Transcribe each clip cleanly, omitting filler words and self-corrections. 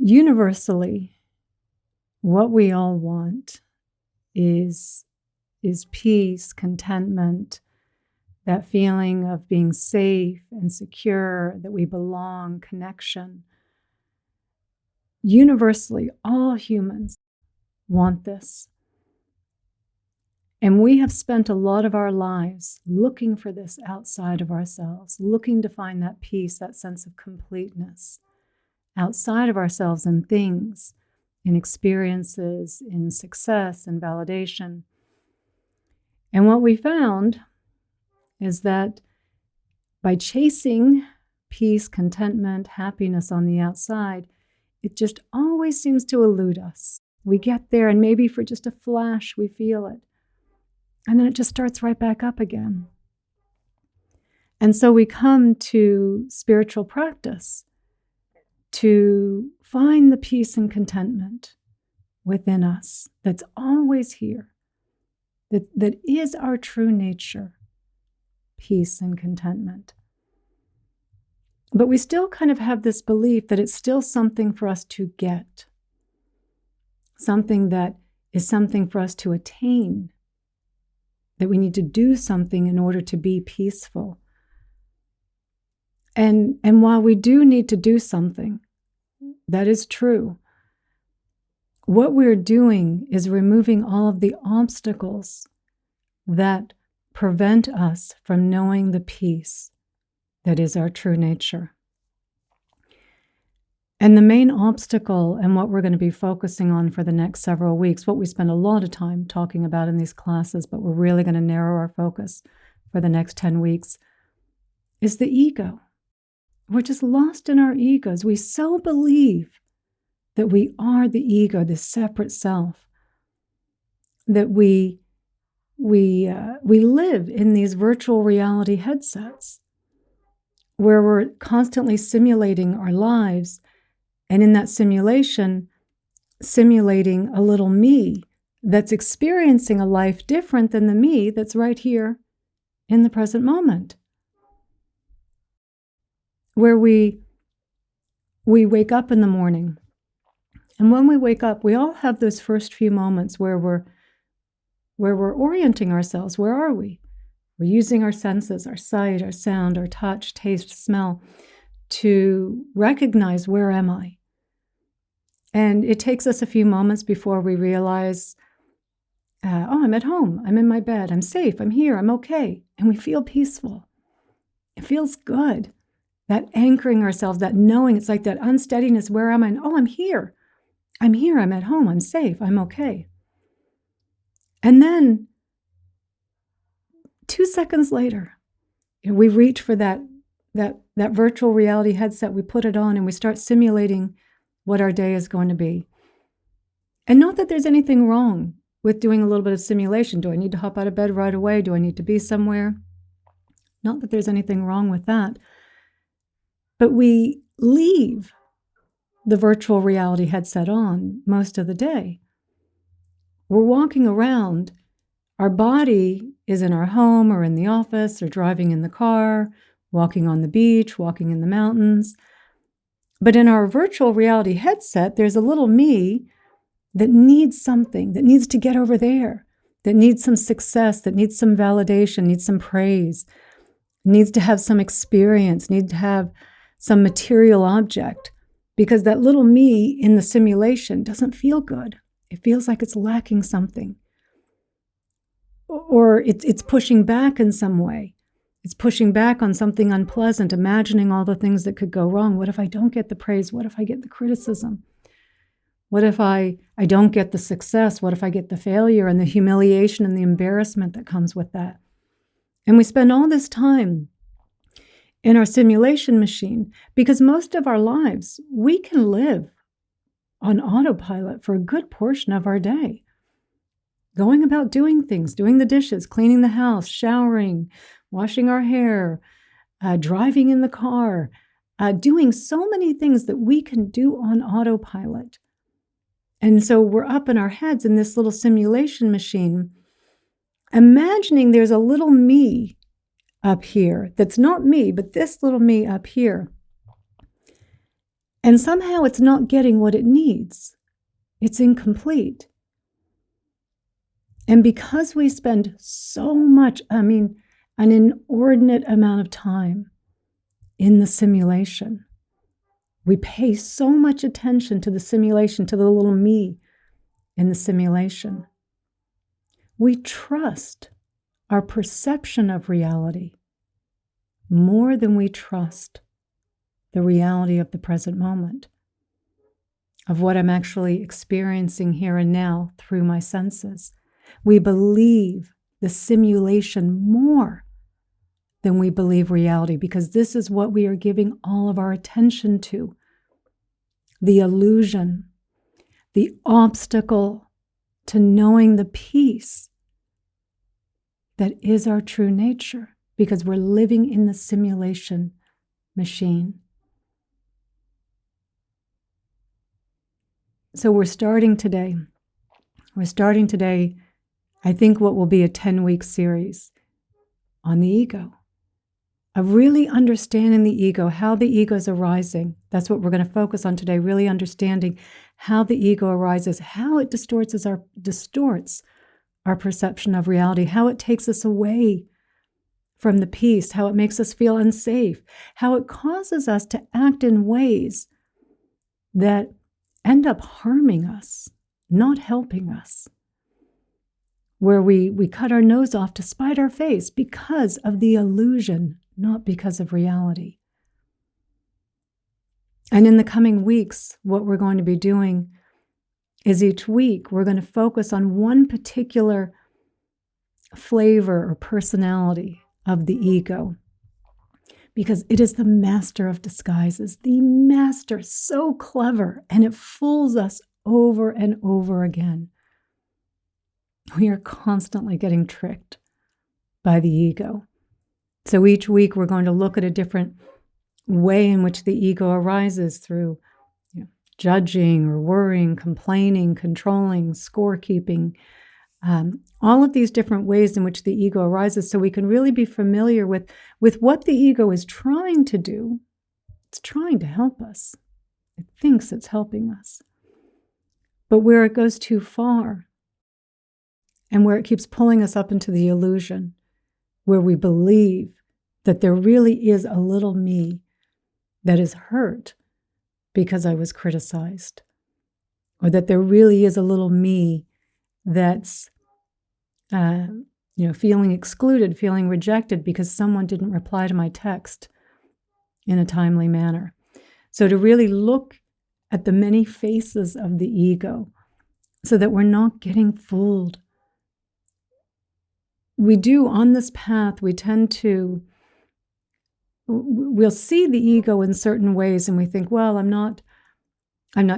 Universally, what we all want is peace, contentment, that feeling of being safe and secure, that we belong, connection. Universally, all humans want this. And we have spent a lot of our lives looking for this outside of ourselves, looking to find that peace, that sense of completeness outside of ourselves in things, in experiences, in success and validation. And what we found is that by chasing peace, contentment, happiness on the outside, it just always seems to elude us. We get there and maybe for just a flash we feel it. And then it just starts right back up again. And so we come to spiritual practice to find the peace and contentment within us that's always here, that is our true nature, peace and contentment. But we still kind of have this belief that it's still something for us to get, something that is something for us to attain, that we need to do something in order to be peaceful. And while we do need to do something, that is true, what we're doing is removing all of the obstacles that prevent us from knowing the peace that is our true nature. And the main obstacle, and what we're going to be focusing on for the next several weeks, what we spend a lot of time talking about in these classes, but we're really going to narrow our focus for the next 10 weeks, is the ego. We're just lost in our egos. We so believe that we are the ego, this separate self, that we live in these virtual reality headsets where we're constantly simulating our lives, and in that simulation, simulating a little me that's experiencing a life different than the me that's right here in the present moment. Where we wake up in the morning, and when we wake up, we all have those first few moments where we're orienting ourselves. Where are we? We're using our senses, our sight, our sound, our touch, taste, smell, to recognize, where am I? And it takes us a few moments before we realize, I'm at home, I'm in my bed, I'm safe, I'm here, I'm okay. And we feel peaceful. It feels good. That anchoring ourselves, that knowing, it's like that unsteadiness, where am I? Oh, I'm here, I'm at home, I'm safe, I'm okay. And then 2 seconds later, we reach for that virtual reality headset, we put it on and we start simulating what our day is going to be. And not that there's anything wrong with doing a little bit of simulation. Do I need to hop out of bed right away? Do I need to be somewhere? Not that there's anything wrong with that. But we leave the virtual reality headset on most of the day. We're walking around. Our body is in our home or in the office or driving in the car, walking on the beach, walking in the mountains. But in our virtual reality headset, there's a little me that needs something, that needs to get over there, that needs some success, that needs some validation, needs some praise, needs to have some experience, needs to have some material object, because that little me in the simulation doesn't feel good. It feels like it's lacking something. Or it's pushing back in some way. It's pushing back on something unpleasant, imagining all the things that could go wrong. What if I don't get the praise? What if I get the criticism? What if I don't get the success? What if I get the failure and the humiliation and the embarrassment that comes with that? And we spend all this time in our simulation machine because most of our lives, we can live on autopilot for a good portion of our day. Going about doing things, doing the dishes, cleaning the house, showering, washing our hair, driving in the car, doing so many things that we can do on autopilot. And so we're up in our heads in this little simulation machine, imagining there's a little me up here that's not me, but this little me up here. And somehow it's not getting what it needs. It's incomplete. And because we spend so much, an inordinate amount of time in the simulation, we pay so much attention to the simulation, to the little me in the simulation. We trust our perception of reality more than we trust the reality of the present moment, of what I'm actually experiencing here and now through my senses. We believe the simulation more than we believe reality, because this is what we are giving all of our attention to. The illusion, the obstacle to knowing the peace that is our true nature, because we're living in the simulation machine. So we're starting today, I think, what will be a 10-week series on the ego, of really understanding the ego, how the ego is arising. That's what we're going to focus on today, really understanding how the ego arises, how it distorts our perception of reality, how it takes us away from the peace, how it makes us feel unsafe, how it causes us to act in ways that end up harming us, not helping us, where we cut our nose off to spite our face because of the illusion, not because of reality. And in the coming weeks, what we're going to be doing is each week we're going to focus on one particular flavor or personality of the ego, because it is the master of disguises, the master, so clever, and it fools us over and over again. We are constantly getting tricked by the ego. So each week we're going to look at a different way in which the ego arises through judging or worrying, complaining, controlling, scorekeeping, all of these different ways in which the ego arises, so we can really be familiar with what the ego is trying to do. It's trying to help us. It thinks it's helping us. But where it goes too far, and where it keeps pulling us up into the illusion, where we believe that there really is a little me that is hurt because I was criticized, or that there really is a little me that's feeling excluded, feeling rejected because someone didn't reply to my text in a timely manner. So to really look at the many faces of the ego so that we're not getting fooled. We do, on this path, we'll see the ego in certain ways, and we think, well, I'm not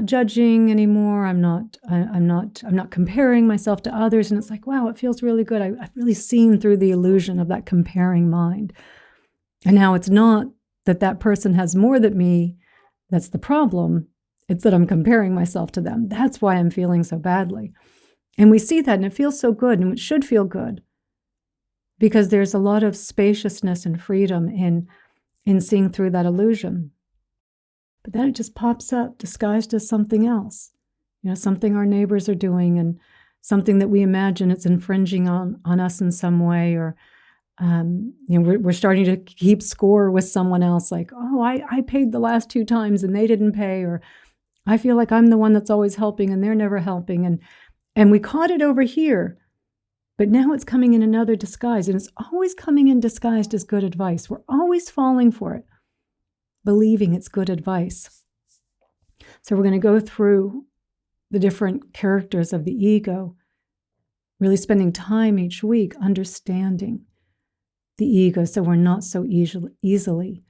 judging anymore. I'm not comparing myself to others. And it's like, wow, it feels really good. I've really seen through the illusion of that comparing mind. And now it's not that person has more than me. That's the problem. It's that I'm comparing myself to them. That's why I'm feeling so badly. And we see that, and it feels so good, and it should feel good, because there's a lot of spaciousness and freedom in seeing through that illusion. But then it just pops up disguised as something else, something our neighbors are doing, and something that we imagine it's infringing on us in some way, or we're starting to keep score with someone else, like, oh, I paid the last 2 times and they didn't pay, or I feel like I'm the one that's always helping and they're never helping, and we caught it over here, but now it's coming in another disguise, and it's always coming in disguised as good advice. We're always falling for it, believing it's good advice. So we're going to go through the different characters of the ego, really spending time each week understanding the ego, so we're not so easily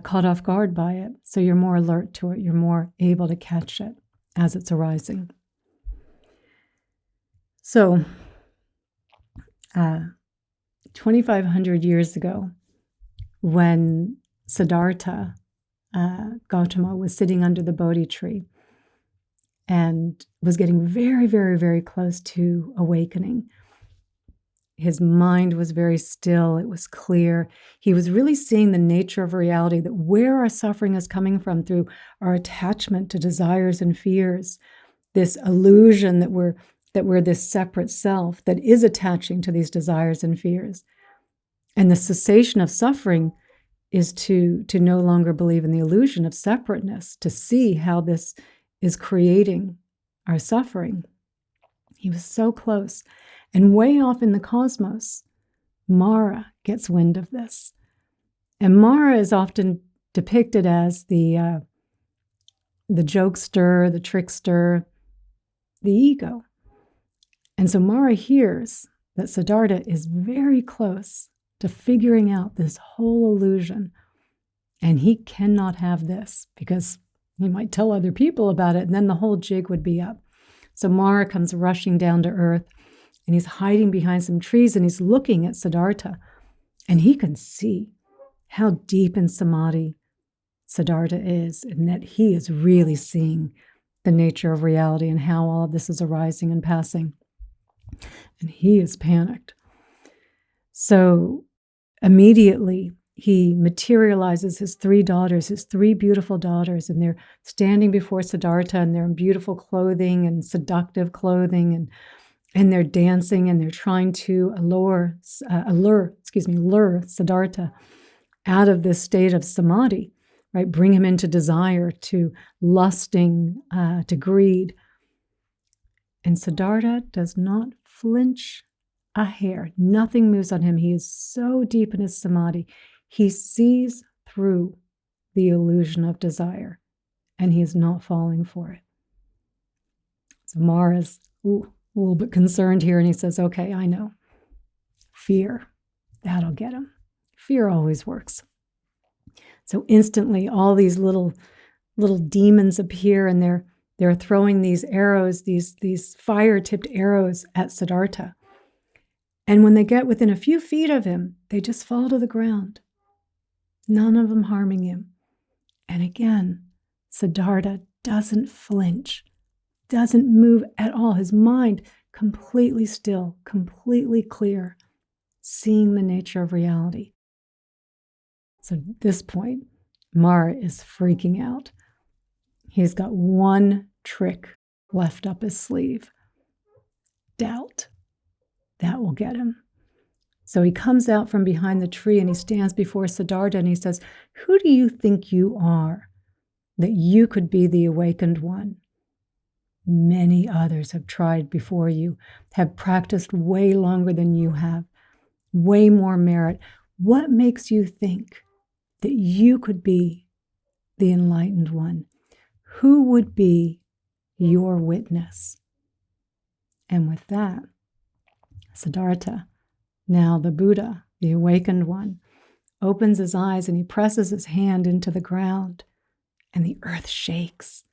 caught off guard by it. So you're more alert to it. You're more able to catch it as it's arising. So 2,500 years ago, when Siddhartha Gautama was sitting under the Bodhi tree and was getting very, very, very close to awakening, His mind was very still. It was clear. He was really seeing the nature of reality, that where our suffering is coming from through our attachment to desires and fears, this illusion that we're this separate self that is attaching to these desires and fears. And the cessation of suffering is to no longer believe in the illusion of separateness, to see how this is creating our suffering. He was so close. And way off in the cosmos, Mara gets wind of this. And Mara is often depicted as the jokester, the trickster, the ego. And so Mara hears that Siddhartha is very close to figuring out this whole illusion. And he cannot have this, because he might tell other people about it, and then the whole jig would be up. So Mara comes rushing down to earth, and he's hiding behind some trees, and he's looking at Siddhartha. And he can see how deep in samadhi Siddhartha is, and that he is really seeing the nature of reality and how all of this is arising and passing. And he is panicked. So immediately he materializes his three daughters, his three beautiful daughters, and they're standing before Siddhartha, and they're in beautiful clothing and seductive clothing, and they're dancing, and they're trying to lure Siddhartha out of this state of samadhi, right? Bring him into desire, to lusting, to greed. And Siddhartha does not flinch a hair. Nothing moves on him. He is so deep in his samadhi. He sees through the illusion of desire, and he is not falling for it. So Mara's a little bit concerned here, and he says, okay, I know. Fear, that'll get him. Fear always works. So instantly, all these little demons appear, and they're throwing these arrows, these fire-tipped arrows at Siddhartha. And when they get within a few feet of him, they just fall to the ground, none of them harming him. And again, Siddhartha doesn't flinch, doesn't move at all. His mind completely still, completely clear, seeing the nature of reality. So at this point, Mara is freaking out. He's got one trick left up his sleeve: doubt. That will get him. So he comes out from behind the tree, and he stands before Siddhartha, and he says, who do you think you are, that you could be the awakened one? Many others have tried before you, have practiced way longer than you have, way more merit. What makes you think that you could be the enlightened one? Who would be your witness? And with that, Siddhartha, now the Buddha, the awakened one, opens his eyes, and he presses his hand into the ground, and the earth shakes.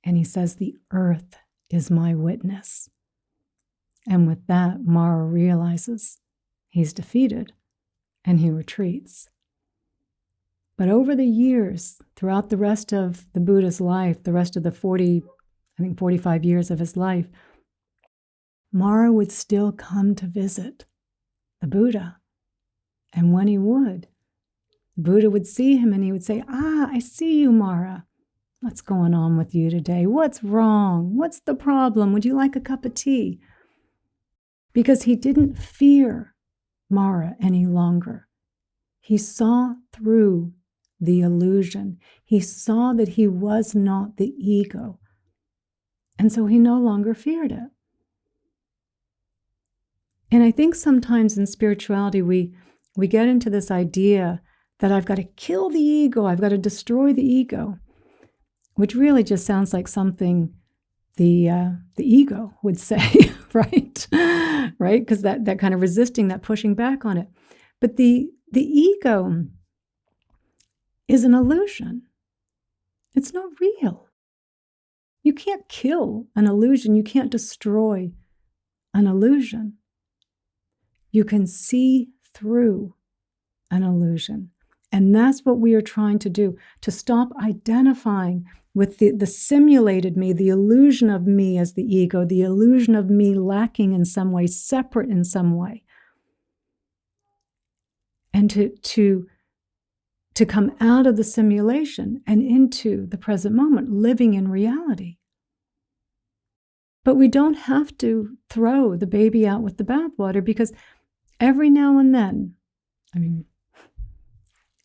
And he says, the earth is my witness. And with that, Mara realizes he's defeated, and he retreats. But over the years, throughout the rest of the Buddha's life, the rest of the 45 years of his life, Mara would still come to visit the Buddha. And when he would, the Buddha would see him, and he would say, I see you, Mara. What's going on with you today? What's wrong? What's the problem? Would you like a cup of tea? Because he didn't fear Mara any longer. He saw through the illusion. He saw that he was not the ego. And so he no longer feared it. And I think sometimes in spirituality, we get into this idea that I've got to kill the ego, I've got to destroy the ego, which really just sounds like something the ego would say, right? Right? Because that kind of resisting, that pushing back on it. But the ego is an illusion. It's not real. You can't kill an illusion. You can't destroy an illusion. You can see through an illusion. And that's what we are trying to do, to stop identifying with the simulated me, the illusion of me as the ego, the illusion of me lacking in some way, separate in some way. and to come out of the simulation and into the present moment, living in reality. But we don't have to throw the baby out with the bathwater, because every now and then,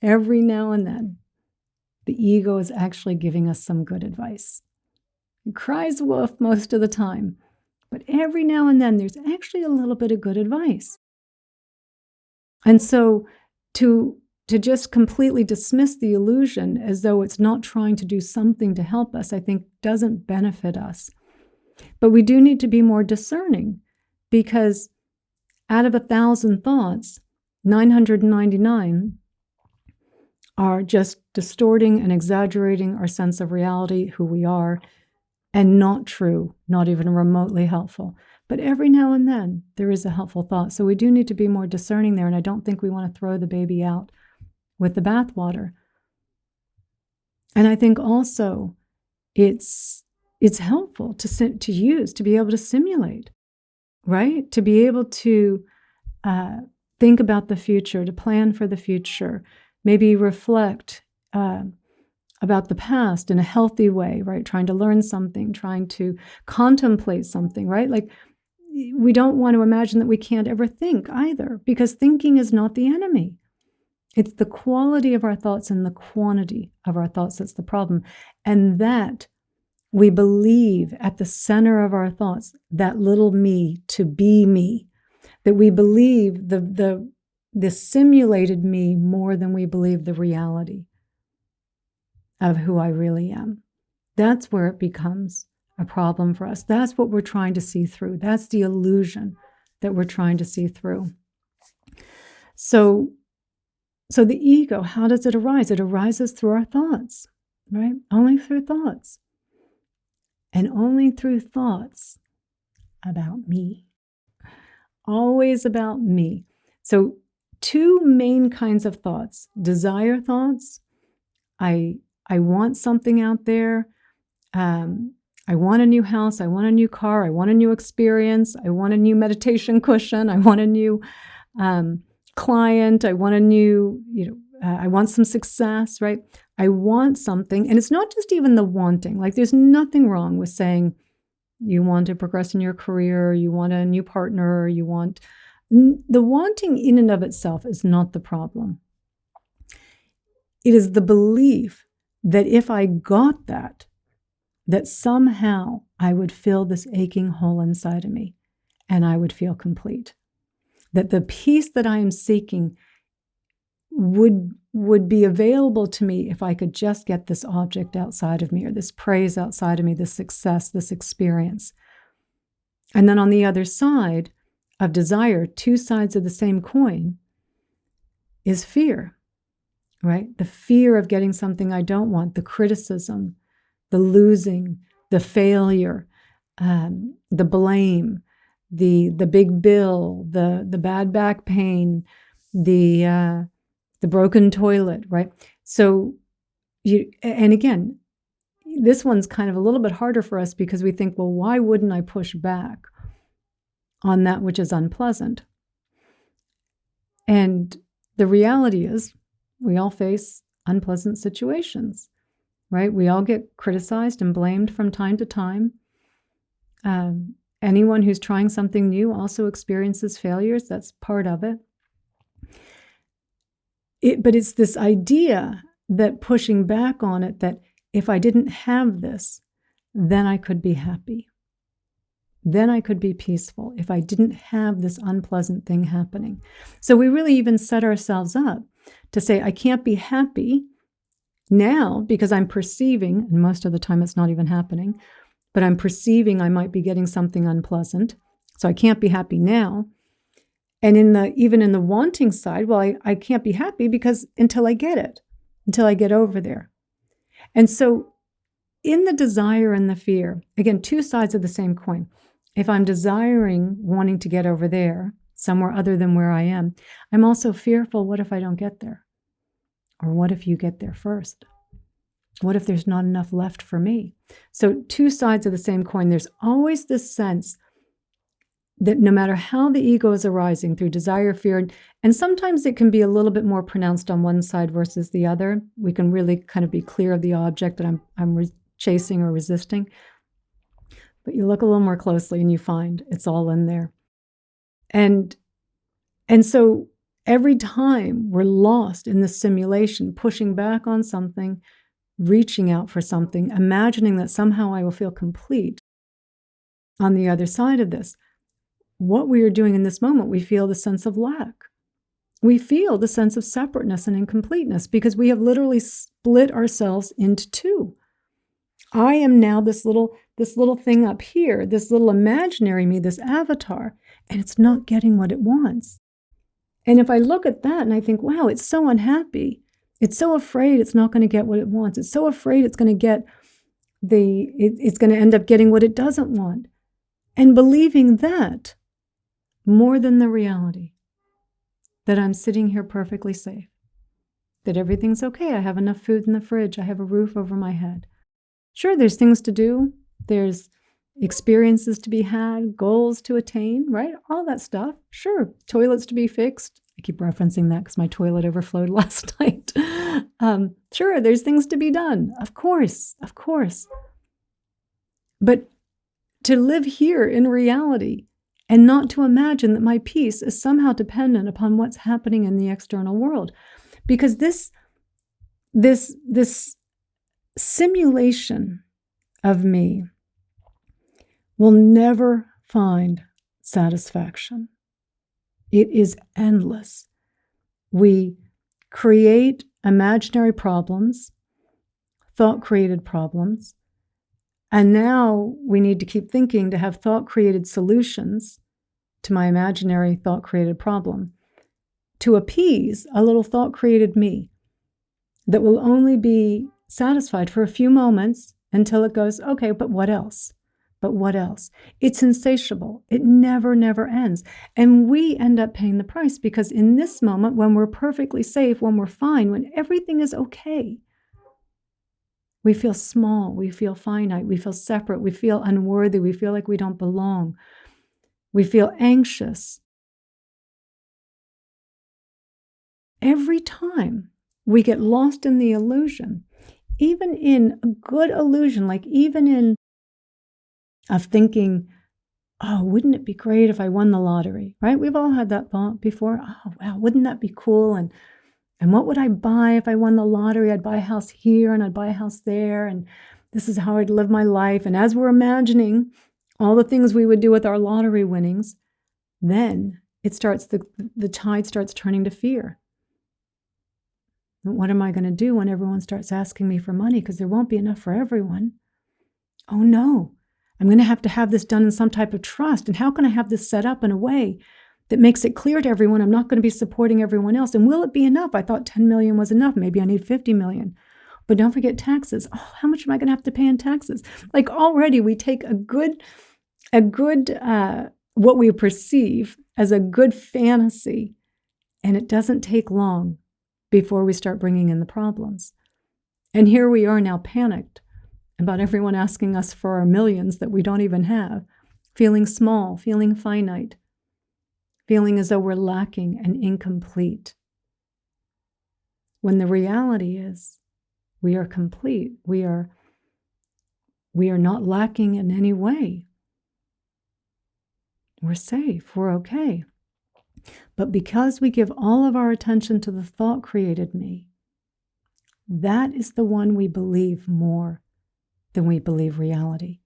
every now and then, the ego is actually giving us some good advice. It cries wolf most of the time, but every now and then there's actually a little bit of good advice. And so to just completely dismiss the illusion as though it's not trying to do something to help us, I think doesn't benefit us. But we do need to be more discerning, because out of 1,000 thoughts, 999 are just distorting and exaggerating our sense of reality, who we are, and not true, not even remotely helpful. But every now and then, there is a helpful thought. So we do need to be more discerning there, and I don't think we want to throw the baby out with the bathwater. And I think also it's helpful to use, to be able to simulate, right? To be able to think about the future, to plan for the future, maybe reflect about the past in a healthy way, right? Trying to learn something, trying to contemplate something, right? Like, we don't want to imagine that we can't ever think either, because thinking is not the enemy. It's the quality of our thoughts and the quantity of our thoughts that's the problem. And that we believe at the center of our thoughts, that little me to be me, that we believe the simulated me more than we believe the reality of who I really am. That's where it becomes a problem for us. That's what we're trying to see through. That's the illusion that we're trying to see through. So the ego, how does it arise? It arises through our thoughts, right? Only through thoughts. And only through thoughts about me. Always about me. So two main kinds of thoughts. Desire thoughts. I want something out there. I want a new house. I want a new car. I want a new experience. I want a new meditation cushion. I want a new client. I want a new, I want some success, right? I want something. And it's not just even the wanting. Like, there's nothing wrong with saying you want to progress in your career, you want a new partner, you want... The wanting in and of itself is not the problem. It is the belief that if I got that somehow I would fill this aching hole inside of me and I would feel complete. That the peace that I am seeking would be available to me if I could just get this object outside of me, or this praise outside of me, this success, this experience. And then on the other side of desire, two sides of the same coin, is fear, right? The fear of getting something I don't want, the criticism, the losing, the failure, the blame, the big bill, the bad back pain, the broken toilet, right? So and again, this one's kind of a little bit harder for us, because we think, well, why wouldn't I push back on that which is unpleasant? And the reality is, we all face unpleasant situations, right? We all get criticized and blamed from time to time. Anyone who's trying something new also experiences failures. That's part of it. But it's this idea that pushing back on it, that if I didn't have this, then I could be happy. Then I could be peaceful if I didn't have this unpleasant thing happening. So we really even set ourselves up to say, I can't be happy now because I'm perceiving, and most of the time it's not even happening, but I'm perceiving I might be getting something unpleasant. So I can't be happy now. And even in the wanting side, well, I can't be happy because until I get it, until I get over there. And so in the desire and the fear, again, two sides of the same coin. If I'm desiring, wanting to get over there, somewhere other than where I am, I'm also fearful, what if I don't get there? Or what if you get there first? What if there's not enough left for me? So two sides of the same coin. There's always this sense that no matter how the ego is arising through desire, fear, and sometimes it can be a little bit more pronounced on one side versus the other. We can really kind of be clear of the object that I'm chasing or resisting. But you look a little more closely and you find it's all in there. And so every time we're lost in this simulation, pushing back on something, reaching out for something, imagining that somehow I will feel complete on the other side of this, what we are doing in this moment, we feel the sense of lack. We feel the sense of separateness and incompleteness because we have literally split ourselves into two. I am now this little thing up here, this little imaginary me, this avatar, and it's not getting what it wants. And if I look at that and I think, wow, it's so unhappy. It's so afraid it's not going to get what it wants. It's so afraid it's going to get it's going to end up getting what it doesn't want. And believing that more than the reality that I'm sitting here perfectly safe, that everything's okay. I have enough food in the fridge. I have a roof over my head. Sure, there's things to do. There's experiences to be had, goals to attain, right? All that stuff. Sure, toilets to be fixed. I keep referencing that because my toilet overflowed last night. Sure, there's things to be done. Of course. But to live here in reality and not to imagine that my peace is somehow dependent upon what's happening in the external world. Because this simulation of me will never find satisfaction. It is endless. We create imaginary problems, thought-created problems, and now we need to keep thinking to have thought-created solutions to my imaginary thought-created problem to appease a little thought-created me that will only be satisfied for a few moments until it goes, okay, but what else? But what else? It's insatiable. It never ends. And we end up paying the price because in this moment, when we're perfectly safe, when we're fine, when everything is okay, we feel small, we feel finite, we feel separate, we feel unworthy, we feel like we don't belong. We feel anxious. Every time we get lost in the illusion, even in a good illusion, like even in of thinking, oh, wouldn't it be great if I won the lottery, right? We've all had that thought before. Oh, wow, wouldn't that be cool? And what would I buy if I won the lottery? I'd buy a house here and I'd buy a house there. And this is how I'd live my life. And as we're imagining all the things we would do with our lottery winnings, then it starts, the tide starts turning to fear. And what am I going to do when everyone starts asking me for money? Because there won't be enough for everyone. Oh no, I'm going to have this done in some type of trust. And how can I have this set up in a way that makes it clear to everyone I'm not going to be supporting everyone else? And will it be enough? I thought 10 million was enough. Maybe I need 50 million. But don't forget taxes. Oh, how much am I going to have to pay in taxes? Like already we take a good what we perceive as a good fantasy, and it doesn't take long before we start bringing in the problems. And here we are now panicked about everyone asking us for our millions that we don't even have, feeling small, feeling finite, feeling as though we're lacking and incomplete. When the reality is we are complete. We are not lacking in any way. We're safe. We're okay. But because we give all of our attention to the thought created me, that is the one we believe more than we believe reality.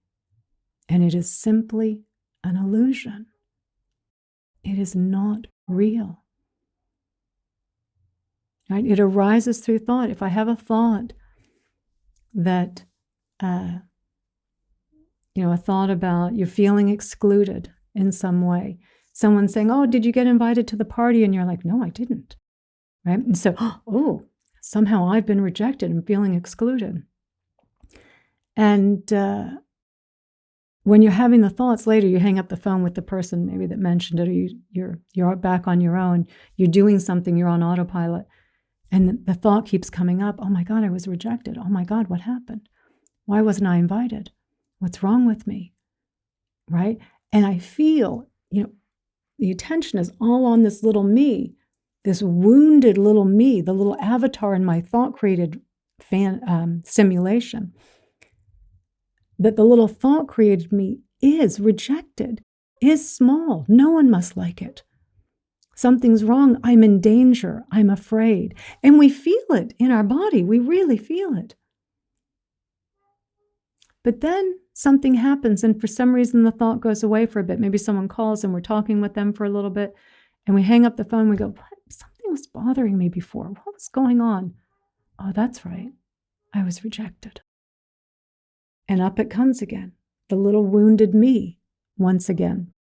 And it is simply an illusion. It is not real. Right? It arises through thought. If I have a thought that, a thought about you're feeling excluded in some way, someone saying, oh, did you get invited to the party? And you're like, no, I didn't. Right? And so, oh, somehow I've been rejected and feeling excluded. And when you're having the thoughts later, you hang up the phone with the person maybe that mentioned it, or you're back on your own, you're doing something, you're on autopilot, and the thought keeps coming up, oh my God, I was rejected. Oh my God, what happened? Why wasn't I invited? What's wrong with me? Right? And I feel the attention is all on this little me, this wounded little me, the little avatar in my thought-created simulation, that the little thought-created me is rejected, is small. No one must like it. Something's wrong. I'm in danger. I'm afraid. And we feel it in our body. We really feel it. But then something happens, and for some reason the thought goes away for a bit. Maybe someone calls and we're talking with them for a little bit, and we hang up the phone and we go, what? Something was bothering me before. What was going on? Oh, that's right. I was rejected. And up it comes again, the little wounded me once again.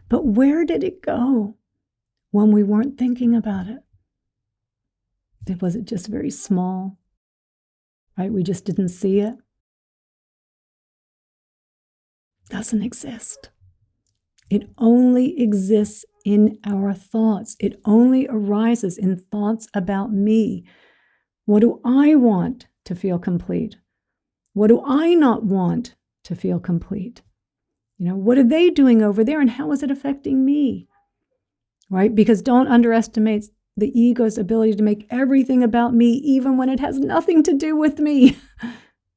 But where did it go when we weren't thinking about it? Was it just very small? Right? We just didn't see it. Doesn't exist. It only exists in our thoughts. It only arises in thoughts about me. What do I want to feel complete? What do I not want to feel complete? What are they doing over there, and how is it affecting me? Right? Because don't underestimate the ego's ability to make everything about me, even when it has nothing to do with me.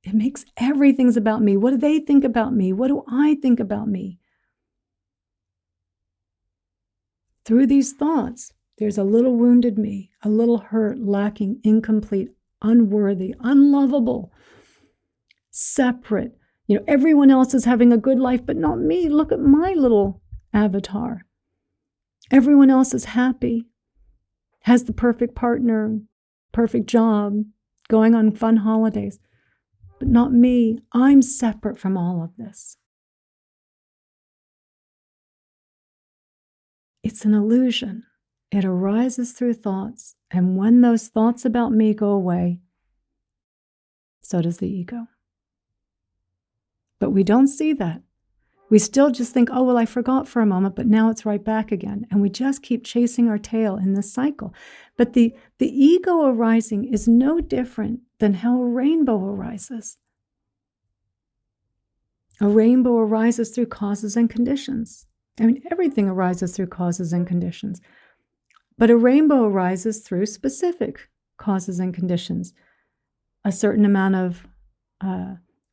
It makes everything's about me. What do they think about me? What do I think about me? Through these thoughts, there's a little wounded me, a little hurt, lacking, incomplete, unworthy, unlovable, separate. Everyone else is having a good life, but not me. Look at my little avatar. Everyone else is happy, has the perfect partner, perfect job, going on fun holidays. But not me. I'm separate from all of this. It's an illusion. It arises through thoughts. And when those thoughts about me go away, so does the ego. But we don't see that. We still just think, oh, well, I forgot for a moment, but now it's right back again. And we just keep chasing our tail in this cycle. But the ego arising is no different than how a rainbow arises. A rainbow arises through causes and conditions. Everything arises through causes and conditions. But a rainbow arises through specific causes and conditions. A certain amount of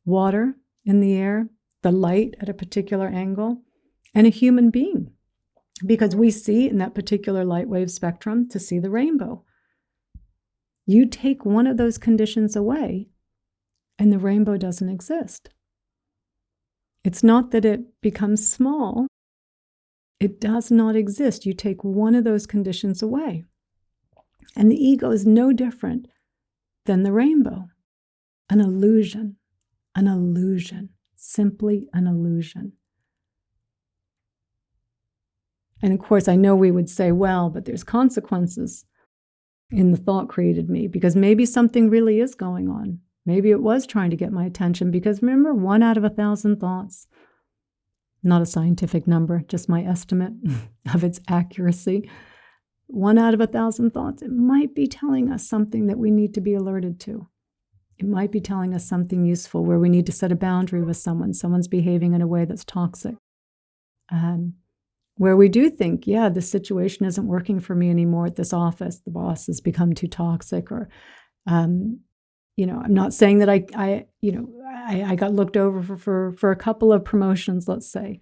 water in the air, the light at a particular angle, and a human being. Because we see in that particular light wave spectrum to see the rainbow. You take one of those conditions away, and the rainbow doesn't exist. It's not that it becomes small. It does not exist. You take one of those conditions away. And the ego is no different than the rainbow. An illusion, simply an illusion. And of course, I know we would say, well, but there's consequences in the thought created me, because maybe something really is going on. Maybe it was trying to get my attention, because remember, 1 out of 1,000 thoughts, not a scientific number, just my estimate of its accuracy. 1 out of 1,000 thoughts, it might be telling us something that we need to be alerted to. It might be telling us something useful where we need to set a boundary with someone. Someone's behaving in a way that's toxic. Where we do think, yeah, this situation isn't working for me anymore at this office. The boss has become too toxic, or I'm not saying that I got looked over for a couple of promotions, let's say.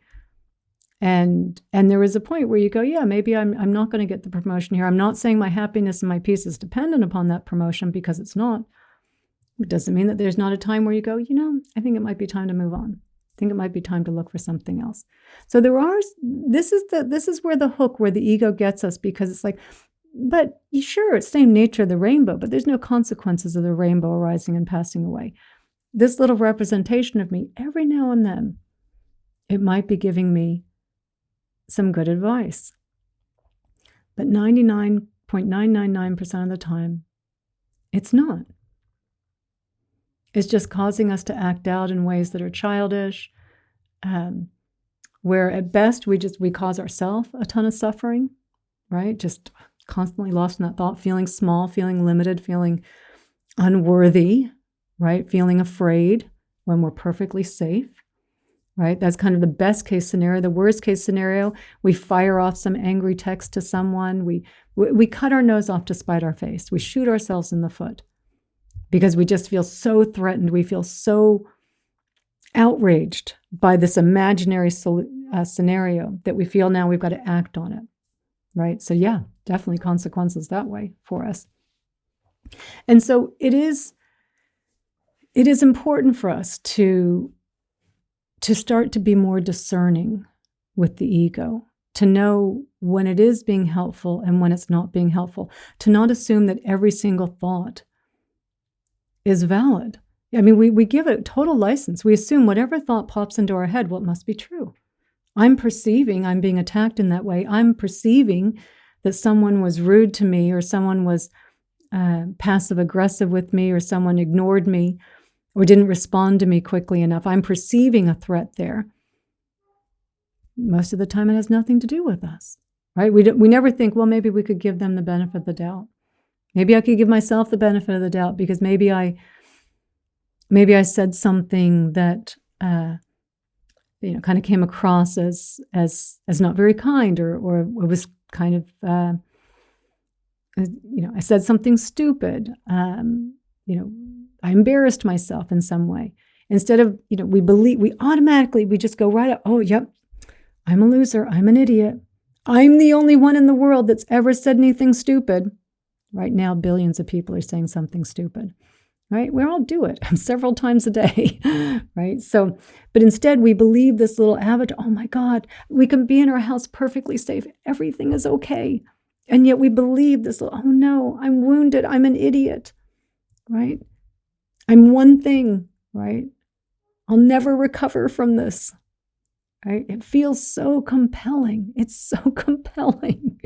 And there was a point where you go, yeah, maybe I'm not going to get the promotion here. I'm not saying my happiness and my peace is dependent upon that promotion, because it's not. It doesn't mean that there's not a time where you go, I think it might be time to move on. I think it might be time to look for something else. So this is where the hook, where the ego gets us, because it's like, but sure, it's the same nature of the rainbow, but there's no consequences of the rainbow arising and passing away. This little representation of me, every now and then, it might be giving me some good advice. But 99.999% of the time, it's not. It's just causing us to act out in ways that are childish, where at best we cause ourselves a ton of suffering, right? Just constantly lost in that thought, feeling small, feeling limited, feeling unworthy, right? Feeling afraid when we're perfectly safe. right? That's kind of the best case scenario. The worst case scenario, we fire off some angry text to someone. We cut our nose off to spite our face. We shoot ourselves in the foot because we just feel so threatened. We feel so outraged by this imaginary scenario that we feel now we've got to act on it, right? So yeah, definitely consequences that way for us. And so it is important for us to start to be more discerning with the ego, to know when it is being helpful and when it's not being helpful, to not assume that every single thought is valid. I mean, we give it total license. We assume whatever thought pops into our head, well, it must be true. I'm perceiving I'm being attacked in that way. I'm perceiving that someone was rude to me, or someone was passive aggressive with me, or someone ignored me or didn't respond to me quickly enough. I'm perceiving a threat there. Most of the time it has nothing to do with us, right? We never think, well, maybe we could give them the benefit of the doubt. Maybe I could give myself the benefit of the doubt because maybe I said something that kind of came across as not very kind, or it was kind of I said something stupid. I embarrassed myself in some way. Instead of, we automatically just go right up, oh, yep, I'm a loser, I'm an idiot. I'm the only one in the world that's ever said anything stupid. Right now, billions of people are saying something stupid, right? We all do it several times a day, right? So, but instead we believe this little avatar, oh my God, we can be in our house perfectly safe. Everything is okay. And yet we believe this little, oh no, I'm wounded. I'm an idiot, right? I'm one thing, right? I'll never recover from this, right? It feels so compelling. It's so compelling.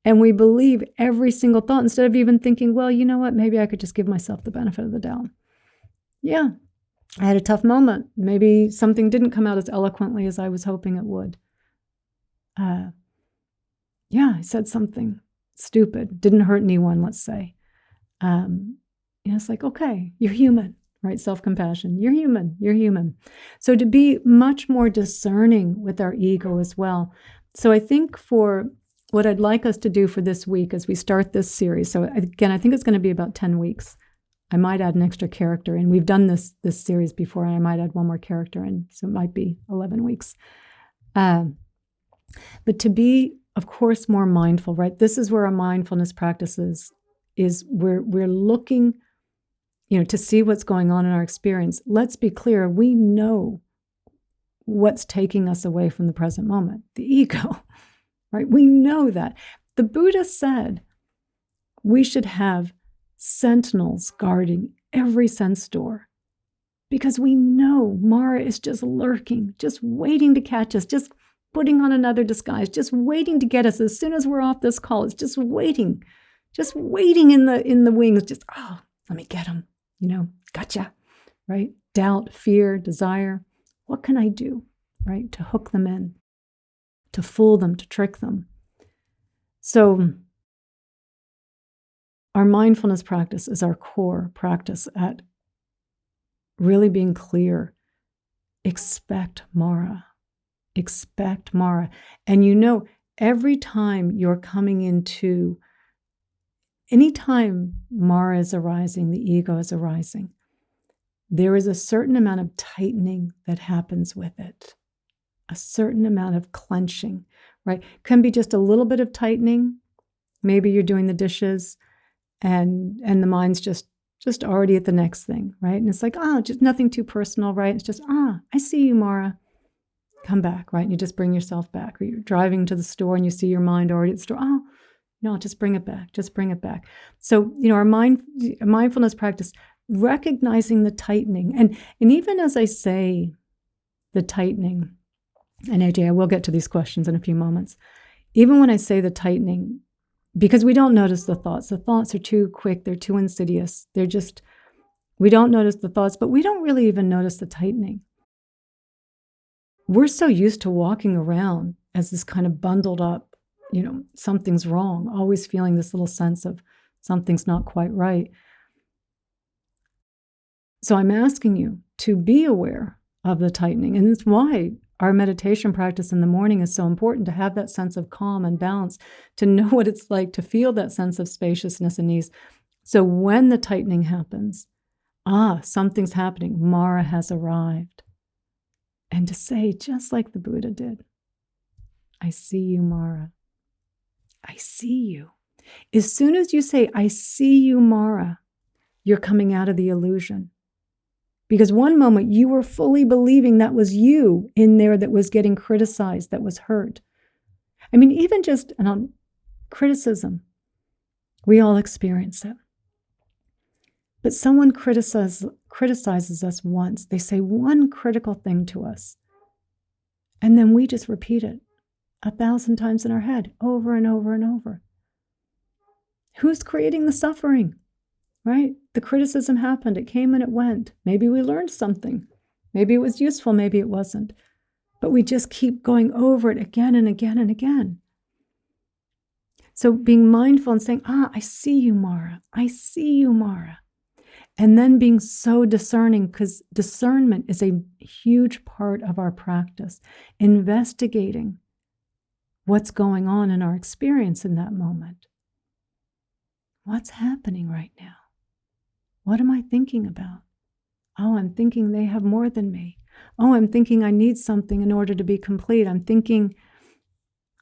And we believe every single thought instead of even thinking, well, you know what? Maybe I could just give myself the benefit of the doubt. Yeah, I had a tough moment. Maybe something didn't come out as eloquently as I was hoping it would. I said something stupid. Didn't hurt anyone, let's say. It's like, okay, you're human, right? Self-compassion. You're human. You're human. So to be much more discerning with our ego as well. So I think for what I'd like us to do for this week as we start this series, so again, I think it's going to be about 10 weeks. I might add an extra character, and we've done this series before, and I might add one more character in, so it might be 11 weeks. But to be, of course, more mindful, right? This is where our mindfulness practices is we're looking, to see what's going on in our experience. Let's be clear, we know what's taking us away from the present moment, the ego, right? We know that. The Buddha said we should have sentinels guarding every sense door because we know Mara is just lurking, just waiting to catch us, just putting on another disguise, just waiting to get us as soon as we're off this call. It's just waiting in the wings, just, oh, let me get him, gotcha, right? Doubt, fear, desire. What can I do, right? To hook them in, to fool them, to trick them. So our mindfulness practice is our core practice at really being clear. Expect Mara. Expect Mara. And every time you're coming into, anytime Mara is arising, the ego is arising, there is a certain amount of tightening that happens with it, a certain amount of clenching, right? Can be just a little bit of tightening. Maybe you're doing the dishes and the mind's just already at the next thing, right? And it's like, just nothing too personal, right? It's just, I see you, Mara. Come back, right? And you just bring yourself back. Or you're driving to the store and you see your mind already at the store. Oh, no, just bring it back. Just bring it back. So, our mindfulness practice, recognizing the tightening. And even as I say the tightening, and AJ, I will get to these questions in a few moments. Even when I say the tightening, because we don't notice the thoughts are too quick, they're too insidious. We don't notice the thoughts, but we don't really even notice the tightening. We're so used to walking around as this kind of bundled up, something's wrong, always feeling this little sense of something's not quite right. So I'm asking you to be aware of the tightening. And it's why our meditation practice in the morning is so important, to have that sense of calm and balance, to know what it's like to feel that sense of spaciousness and ease. So when the tightening happens, something's happening, Mara has arrived. And to say, just like the Buddha did, I see you, Mara. I see you. As soon as you say, I see you, Mara, you're coming out of the illusion. Because one moment you were fully believing that was you in there that was getting criticized, that was hurt. I mean, even just criticism, we all experience it. But someone criticizes us once. They say one critical thing to us, and then we just repeat it 1,000 times in our head, over and over and over. Who's creating the suffering, right? The criticism happened. It came and it went. Maybe we learned something. Maybe it was useful. Maybe it wasn't. But we just keep going over it again and again and again. So being mindful and saying, I see you, Mara. I see you, Mara. And then being so discerning, because discernment is a huge part of our practice. Investigating what's going on in our experience in that moment. What's happening right now? What am I thinking about? I'm thinking they have more than me. I'm thinking I need something in order to be complete. I'm thinking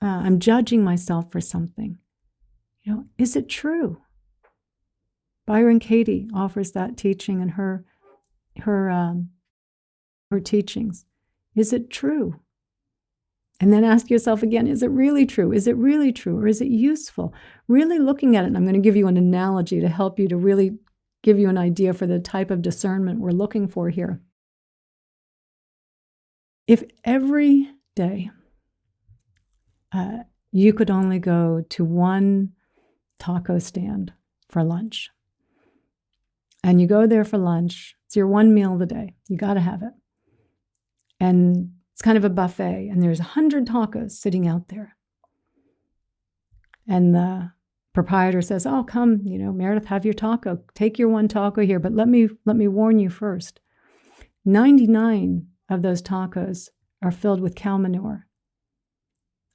I'm judging myself for something. Is it true? Byron Katie offers that teaching in her teachings. Is it true? And then ask yourself again, is it really true? Is it really true? Or is it useful? Really looking at it, and I'm going to give you an analogy to help you to really give you an idea for the type of discernment we're looking for here. If every day you could only go to one taco stand for lunch, and you go there for lunch, it's your one meal of the day, you got to have it. And it's kind of a buffet, and there's 100 tacos sitting out there. And the proprietor says, come, Meredith, have your taco. Take your one taco here, but let me warn you first. 99 of those tacos are filled with cow manure.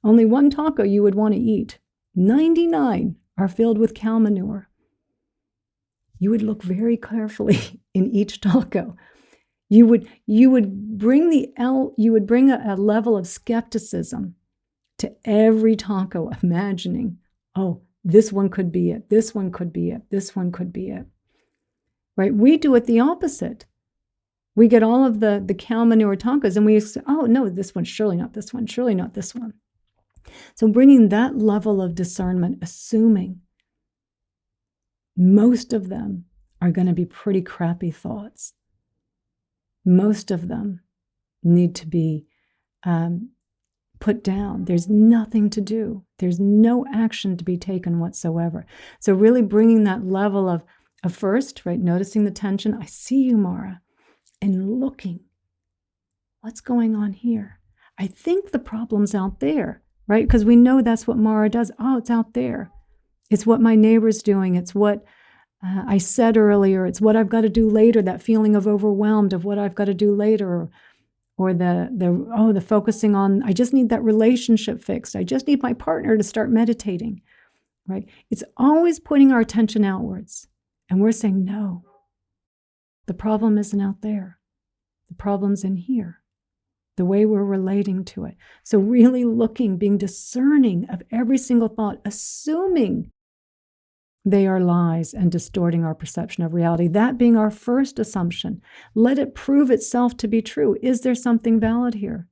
Only one taco you would want to eat. 99 are filled with cow manure. You would look very carefully in each taco. You would bring a level of skepticism to every taco, imagining, this one could be it, this one could be it, this one could be it. Right? We do it the opposite. We get all of the cow manure tacos and we say, no, this one's surely not this one, surely not this one. So bringing that level of discernment, assuming most of them are going to be pretty crappy thoughts. Most of them need to be put down. There's nothing to do. There's no action to be taken whatsoever. So really bringing that level of first, right, noticing the tension. I see you, Mara, and looking. What's going on here? I think the problem's out there, right? Because we know that's what Mara does. It's out there. It's what my neighbor's doing. It's what I said earlier. It's what I've got to do later, that feeling of overwhelmed of what I've got to do later, or the focusing on, I just need that relationship fixed. I just need my partner to start meditating, right? It's always putting our attention outwards. And we're saying, no, the problem isn't out there. The problem's in here, the way we're relating to it. So really looking, being discerning of every single thought, assuming they are lies and distorting our perception of reality. That being our first assumption. Let it prove itself to be true. Is there something valid here?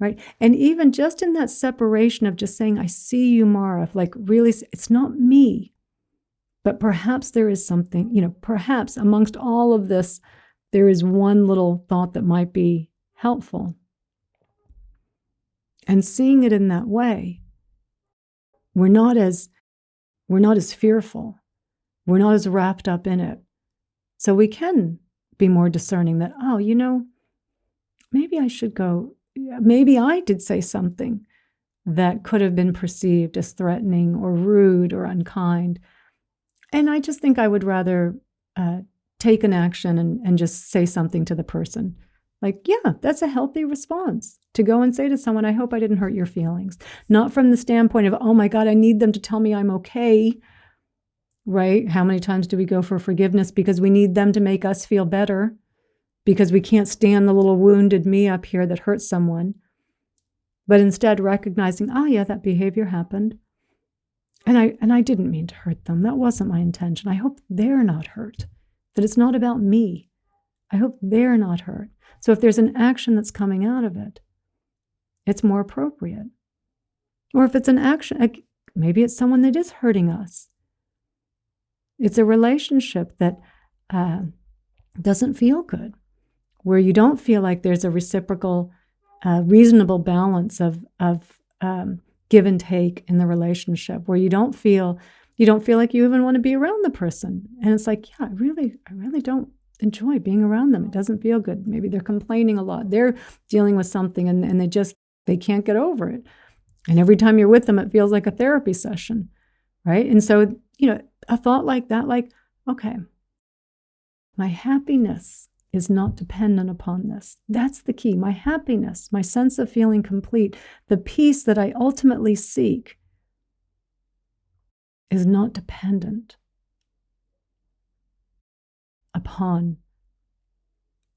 Right? And even just in that separation of just saying, I see you, Mara, like really, it's not me, but perhaps there is something, perhaps amongst all of this, there is one little thought that might be helpful. And seeing it in that way, we're not as fearful. We're not as wrapped up in it. So we can be more discerning that, maybe I should go, maybe I did say something that could have been perceived as threatening or rude or unkind. And I just think I would rather take an action and just say something to the person Like, yeah, that's a healthy response to go and say to someone, I hope I didn't hurt your feelings. Not from the standpoint of, oh my God, I need them to tell me I'm okay, right? How many times do we go for forgiveness because we need them to make us feel better, because we can't stand the little wounded me up here that hurts someone? But instead recognizing, oh yeah, that behavior happened. And I didn't mean to hurt them. That wasn't my intention. I hope they're not hurt, that it's not about me. I hope they're not hurt. So if there's an action that's coming out of it, it's more appropriate. Or if it's an action, like maybe it's someone that is hurting us. It's a relationship that doesn't feel good, where you don't feel like there's a reciprocal, reasonable balance of give and take in the relationship, where you don't feel like you even want to be around the person. And it's like, yeah, I really don't enjoy being around them. It doesn't feel good. Maybe they're complaining a lot. They're dealing with something and they can't get over it. And every time you're with them, it feels like a therapy session, right? And so, a thought like that, like, okay, my happiness is not dependent upon this. That's the key. My happiness, my sense of feeling complete, the peace that I ultimately seek is not dependent upon,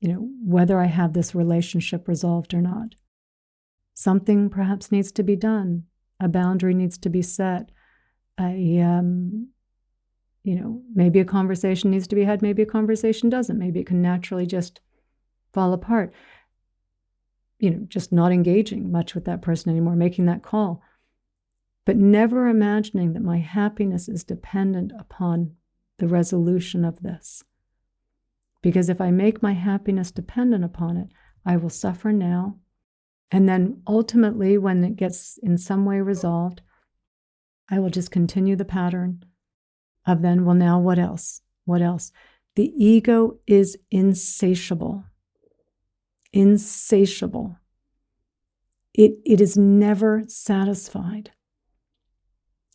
whether I have this relationship resolved or not. Something perhaps needs to be done. A boundary needs to be set. Maybe a conversation needs to be had. Maybe a conversation doesn't. Maybe it can naturally just fall apart. Just not engaging much with that person anymore, making that call. But never imagining that my happiness is dependent upon the resolution of this. Because if I make my happiness dependent upon it, I will suffer now. And then ultimately, when it gets in some way resolved, I will just continue the pattern of then, well, now what else? What else? The ego is insatiable. Insatiable. It is never satisfied.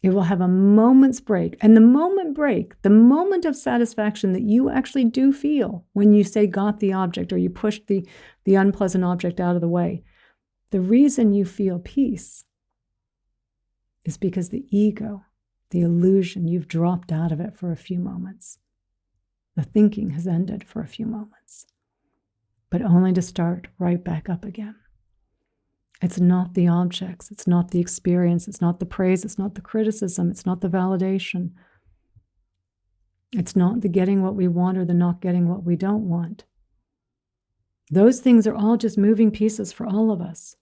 It will have a moment's break. And the moment of satisfaction that you actually do feel when you say got the object, or you pushed the unpleasant object out of the way, the reason you feel peace is because the ego, the illusion, you've dropped out of it for a few moments. The thinking has ended for a few moments, but only to start right back up again. It's not the objects, it's not the experience, it's not the praise, it's not the criticism, it's not the validation. It's not the getting what we want or the not getting what we don't want. Those things are all just moving pieces for all of us,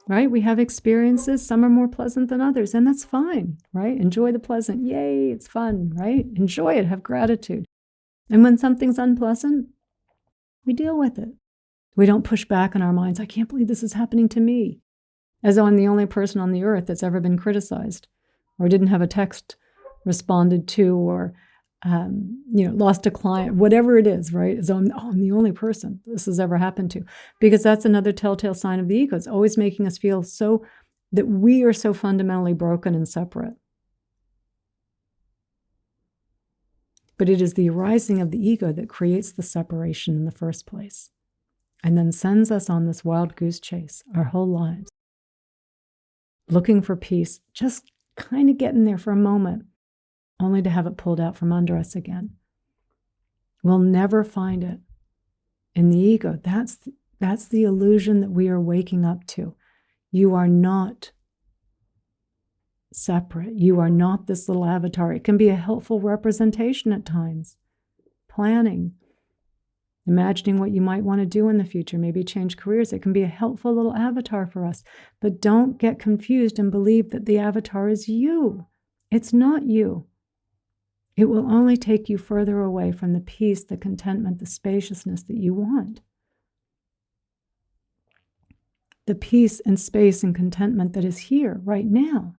right? We have experiences, some are more pleasant than others, and that's fine, right? Enjoy the pleasant. Yay, it's fun, right? Enjoy it, have gratitude. And when something's unpleasant, we deal with it. We don't push back in our minds, I can't believe this is happening to me, as though I'm the only person on the earth that's ever been criticized, or didn't have a text responded to, or lost a client, whatever it is, right? As though I'm the only person this has ever happened to. Because that's another telltale sign of the ego. It's always making us feel so that we are so fundamentally broken and separate. But it is the arising of the ego that creates the separation in the first place, and then sends us on this wild goose chase our whole lives, looking for peace, just kind of getting there for a moment, only to have it pulled out from under us again. We'll never find it in the ego. That's the illusion that we are waking up to. You are not separate. You are not this little avatar. It can be a helpful representation at times. Planning, imagining what you might want to do in the future, maybe change careers. It can be a helpful little avatar for us. But don't get confused and believe that the avatar is you. It's not you. It will only take you further away from the peace, the contentment, the spaciousness that you want. The peace and space and contentment that is here right now.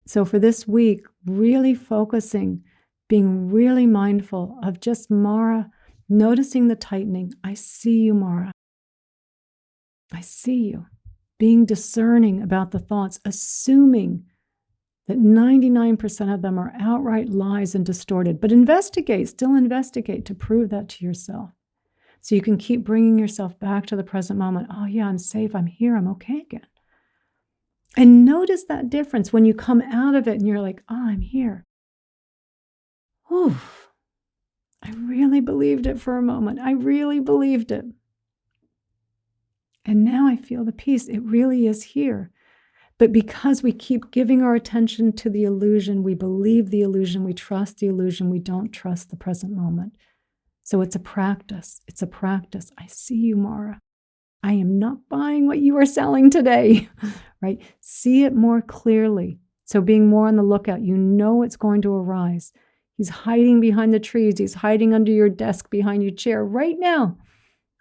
So for this week, really focusing, being really mindful of just Mara, noticing the tightening. I see you, Mara. I see you. Being discerning about the thoughts, assuming that 99% of them are outright lies and distorted. But still investigate to prove that to yourself. So you can keep bringing yourself back to the present moment. Oh yeah, I'm safe, I'm here, I'm okay again. And notice that difference when you come out of it and you're like, oh, I'm here. Oof. I really believed it for a moment. I really believed it. And now I feel the peace. It really is here. But because we keep giving our attention to the illusion, we believe the illusion, we trust the illusion, we don't trust the present moment. So it's a practice. It's a practice. I see you, Mara. I am not buying what you are selling today, right? See it more clearly. So being more on the lookout, you know it's going to arise. He's hiding behind the trees. He's hiding under your desk, behind your chair right now,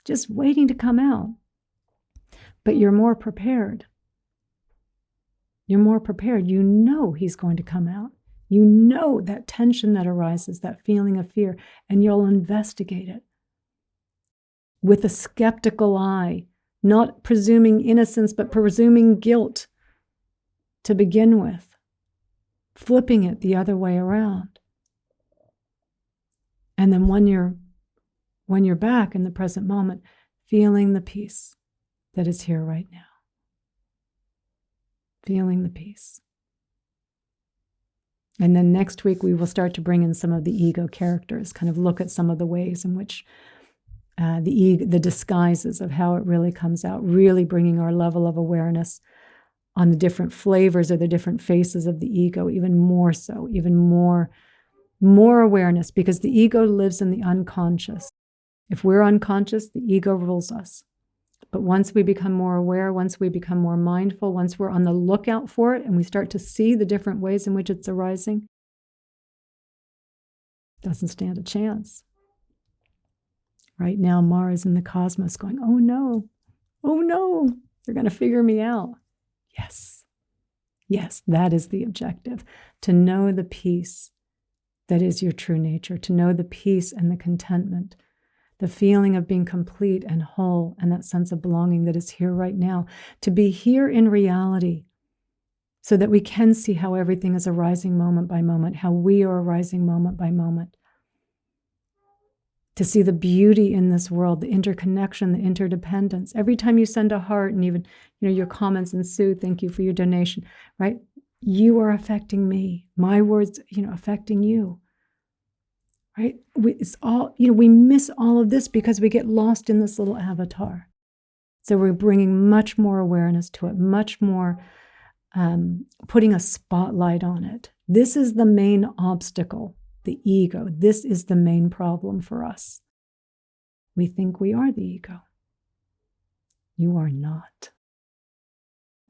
just waiting to come out. But you're more prepared. You're more prepared. You know he's going to come out. You know that tension that arises, that feeling of fear, and you'll investigate it with a skeptical eye, not presuming innocence, but presuming guilt to begin with, flipping it the other way around. And then when you're back in the present moment, feeling the peace that is here right now. Feeling the peace. And then next week, we will start to bring in some of the ego characters, kind of look at some of the ways in which the disguises of how it really comes out, really bringing our level of awareness on the different flavors or the different faces of the ego, even more so, even more awareness, because the ego lives in the unconscious. If we're unconscious, the ego rules us. But once we become more aware, once we become more mindful, once we're on the lookout for it and we start to see the different ways in which it's arising, it doesn't stand a chance. Right now, Mara's in the cosmos going, oh no, they're going to figure me out. Yes, that is the objective, to know the peace that is your true nature, to know the peace and the contentment, the feeling of being complete and whole, and that sense of belonging that is here right now, to be here in reality so that we can see how everything is arising moment by moment, how we are arising moment by moment, to see the beauty in this world, the interconnection, the interdependence. Every time you send a heart, and even your comments, and Sue, thank you for your donation, right? You are affecting me. My words, affecting you. Right? It's all, we miss all of this because we get lost in this little avatar. So we're bringing much more awareness to it, much more putting a spotlight on it. This is the main obstacle, the ego. This is the main problem for us. We think we are the ego. You are not.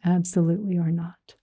Absolutely are not.